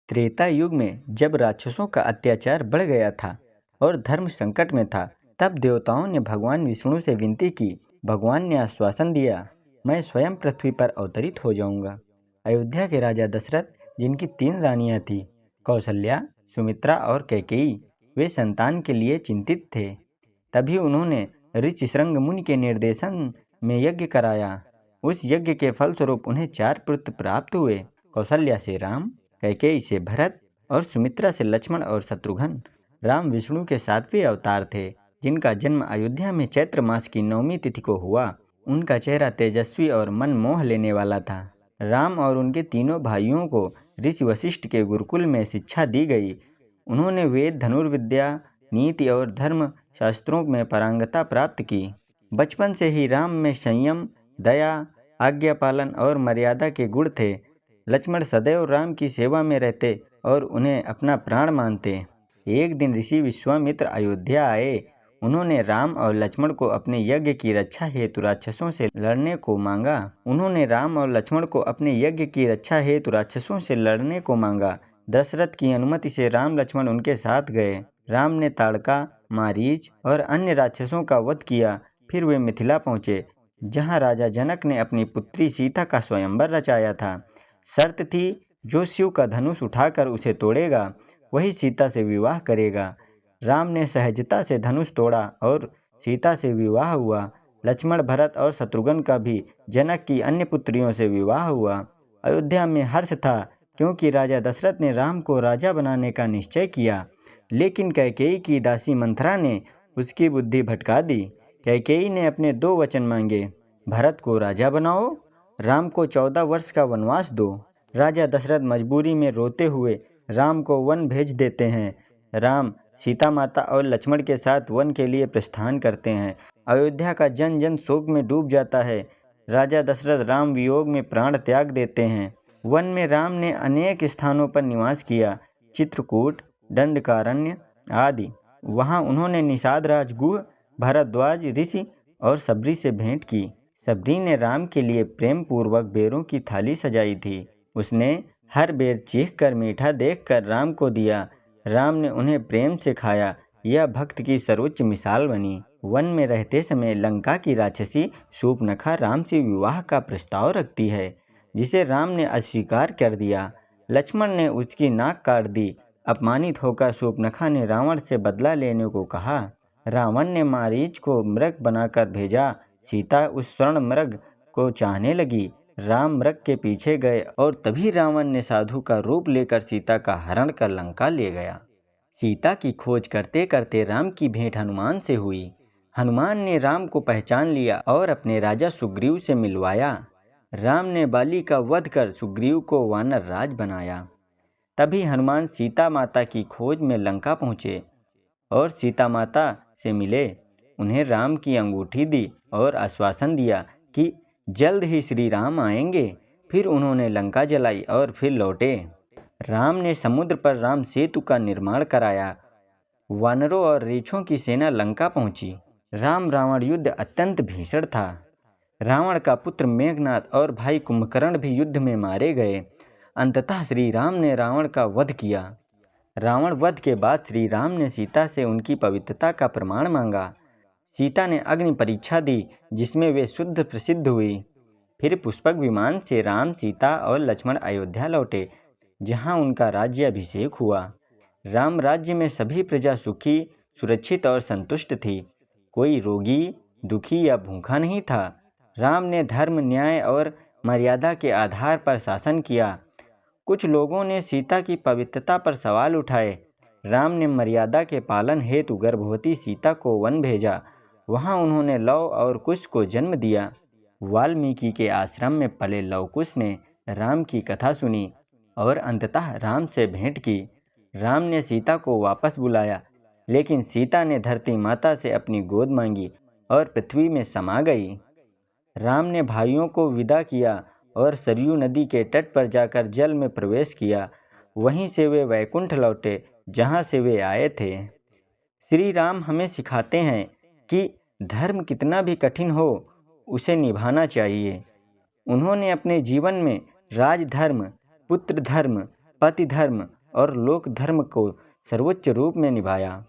त्रेता युग में जब राक्षसों का अत्याचार बढ़ गया था और धर्म संकट में था, तब देवताओं ने भगवान विष्णु से विनती की। भगवान ने आश्वासन दिया, मैं स्वयं पृथ्वी पर अवतरित हो जाऊंगा। अयोध्या के राजा दशरथ, जिनकी 3 रानियां थीं, कौशल्या, सुमित्रा और कैकेयी, वे संतान के लिए चिंतित थे। तभी उन्होंने ऋषि श्रृंग मुनि के निर्देशन में यज्ञ कराया। उस यज्ञ के फलस्वरूप उन्हें 4 पुत्र प्राप्त हुए। कौशल्या से राम, कैकेयी से भरत और सुमित्रा से लक्ष्मण और शत्रुघ्न। राम विष्णु के 7वें अवतार थे, जिनका जन्म अयोध्या में चैत्र मास की 9वीं तिथि को हुआ। उनका चेहरा तेजस्वी और मन मोह लेने वाला था। राम और उनके तीनों भाइयों को ऋषि वशिष्ठ के गुरुकुल में शिक्षा दी गई। उन्होंने वेद, धनुर्विद्या, नीति और धर्म शास्त्रों में पारंगता प्राप्त की। बचपन से ही राम में संयम, दया, आज्ञा पालन और मर्यादा के गुण थे। लक्ष्मण सदैव राम की सेवा में रहते और उन्हें अपना प्राण मानते। एक दिन ऋषि विश्वामित्र अयोध्या आए। उन्होंने राम और लक्ष्मण को अपने यज्ञ की रक्षा हेतु राक्षसों से लड़ने को मांगा। दशरथ की अनुमति से राम लक्ष्मण उनके साथ गए। राम ने ताड़का, मारीच और अन्य राक्षसों का वध किया। फिर वे मिथिला पहुँचे, जहाँ राजा जनक ने अपनी पुत्री सीता का स्वयंवर रचाया था। शर्त थी, जो शिव का धनुष उठाकर उसे तोड़ेगा, वही सीता से विवाह करेगा। राम ने सहजता से धनुष तोड़ा और सीता से विवाह हुआ। लक्ष्मण, भरत और शत्रुघ्न का भी जनक की अन्य पुत्रियों से विवाह हुआ। अयोध्या में हर्ष था, क्योंकि राजा दशरथ ने राम को राजा बनाने का निश्चय किया। लेकिन कैकेयी की दासी मंथरा ने उसकी बुद्धि भटका दी। कैकेयी ने अपने 2 वचन मांगे, भरत को राजा बनाओ, राम को 14 वर्ष का वनवास दो। राजा दशरथ मजबूरी में रोते हुए राम को वन भेज देते हैं। राम, सीता माता और लक्ष्मण के साथ वन के लिए प्रस्थान करते हैं। अयोध्या का जन जन शोक में डूब जाता है। राजा दशरथ राम वियोग में प्राण त्याग देते हैं। वन में राम ने अनेक स्थानों पर निवास किया, चित्रकूट, दंडकारण्य आदि। वहाँ उन्होंने निषाद राज गुह, भरद्वाज ऋषि और सबरी से भेंट की। सबरी ने राम के लिए प्रेम पूर्वक बेरों की थाली सजाई थी। उसने हर बेर चीख कर मीठा देखकर राम को दिया। राम ने उन्हें प्रेम से खाया। यह भक्त की सर्वोच्च मिसाल बनी। वन में रहते समय लंका की राक्षसी शूर्पणखा राम से विवाह का प्रस्ताव रखती है, जिसे राम ने अस्वीकार कर दिया। लक्ष्मण ने उसकी नाक काट दी। अपमानित होकर शूर्पणखा ने रावण से बदला लेने को कहा। रावण ने मारीच को मृग बनाकर भेजा। सीता उस स्वर्ण मृग को चाहने लगी। राम मृग के पीछे गए और तभी रावण ने साधु का रूप लेकर सीता का हरण कर लंका ले गया। सीता की खोज करते करते राम की भेंट हनुमान से हुई। हनुमान ने राम को पहचान लिया और अपने राजा सुग्रीव से मिलवाया। राम ने बाली का वध कर सुग्रीव को वानर राज बनाया। तभी हनुमान सीता माता की खोज में लंका पहुँचे और सीता माता से मिले। उन्हें राम की अंगूठी दी और आश्वासन दिया कि जल्द ही श्री राम आएंगे। फिर उन्होंने लंका जलाई और फिर लौटे। राम ने समुद्र पर राम सेतु का निर्माण कराया। वानरों और रीछों की सेना लंका पहुंची। राम रावण युद्ध अत्यंत भीषण था। रावण का पुत्र मेघनाद और भाई कुंभकर्ण भी युद्ध में मारे गए। अंततः श्री राम ने रावण का वध किया। रावण वध के बाद श्री राम ने सीता से उनकी पवित्रता का प्रमाण मांगा। सीता ने अग्नि परीक्षा दी, जिसमें वे शुद्ध प्रसिद्ध हुई। फिर पुष्पक विमान से राम, सीता और लक्ष्मण अयोध्या लौटे, जहां उनका राज्याभिषेक हुआ। राम राज्य में सभी प्रजा सुखी, सुरक्षित और संतुष्ट थी। कोई रोगी, दुखी या भूखा नहीं था। राम ने धर्म, न्याय और मर्यादा के आधार पर शासन किया। कुछ लोगों ने सीता की पवित्रता पर सवाल उठाए। राम ने मर्यादा के पालन हेतु गर्भवती सीता को वन भेजा। वहाँ उन्होंने लव और कुश को जन्म दिया। वाल्मीकि के आश्रम में पले लव कुश ने राम की कथा सुनी और अंततः राम से भेंट की। राम ने सीता को वापस बुलाया, लेकिन सीता ने धरती माता से अपनी गोद मांगी और पृथ्वी में समा गई। राम ने भाइयों को विदा किया और सरयू नदी के तट पर जाकर जल में प्रवेश किया। वहीं से वे वैकुंठ लौटे, जहाँ से वे आए थे। श्री राम हमें सिखाते हैं कि धर्म कितना भी कठिन हो, उसे निभाना चाहिए। उन्होंने अपने जीवन में राजधर्म, पुत्र धर्म, पति धर्म और लोक धर्म को सर्वोच्च रूप में निभाया।